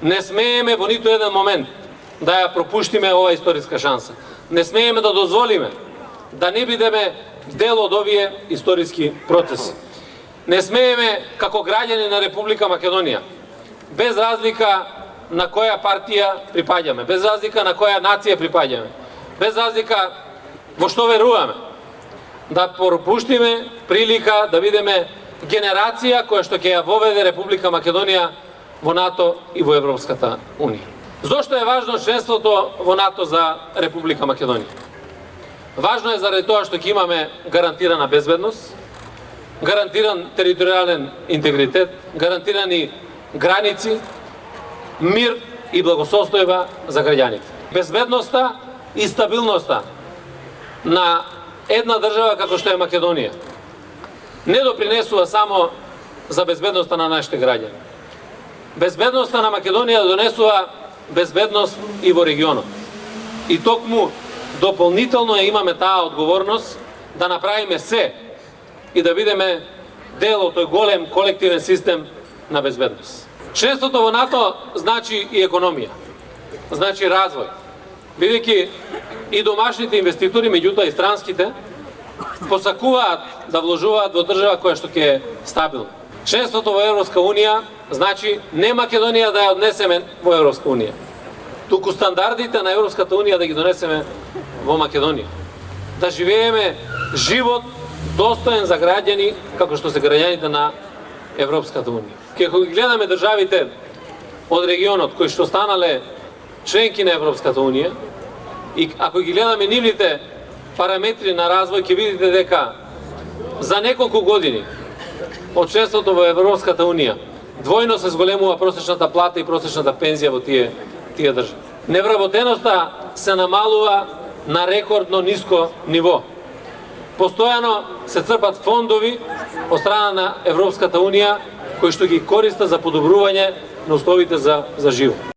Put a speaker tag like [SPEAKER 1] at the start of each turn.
[SPEAKER 1] Не смееме во ниту еден момент да ја пропуштиме ова историска шанса. Не смееме да дозволиме да не бидеме дел од овие историски процеси. Не смееме како граѓани на Република Македонија, без разлика на која партија припаѓаме, без разлика на која нација припаѓаме, без разлика во што веруваме, да пропуштиме прилика да бидеме генерација која што ќе ја воведе Република Македонија во НАТО и во Европската Унија. Зошто е важно членството во НАТО за Република Македонија? Важно е заради тоа што ќе имаме гарантирана безбедност, гарантиран територијален интегритет, гарантирани граници, мир и благосостојба за граѓаните. Безбедноста и стабилноста на една држава како што е Македонија не допринесува само за безбедноста на нашите граѓани. Безбедноста на Македонија донесува безбедност и во регионот. И токму дополнително имаме таа одговорност да направиме се и да бидеме дел од тој голем колективен систем на безбедност. Членството во НАТО значи и економија, значи развој, бидејќи и домашните инвеститори, меѓутоа и странските, посакуваат да вложуваат во држава која што ќе е стабилна. Членството во Европска Унија значи не Македонија да ја однесеме во Европска Унија, туку стандардите на Европската Унија да ги донесеме во Македонија. Да живееме живот достоен за граѓани како што се граѓаните на Европската Унија. Кога ги гледаме државите од регионот кои што станале членки на Европската Унија и ако ги гледаме нивните параметри на развој, ќе видите дека за неколку години од членството во Европската Унија двојно се зголемува просечната плата и просечната пензија во тие држави. Невработеноста се намалува на рекордно ниско ниво. Постојано се црпат фондови од страна на Европската Унија кои што ги користат за подобрување на условите за живот.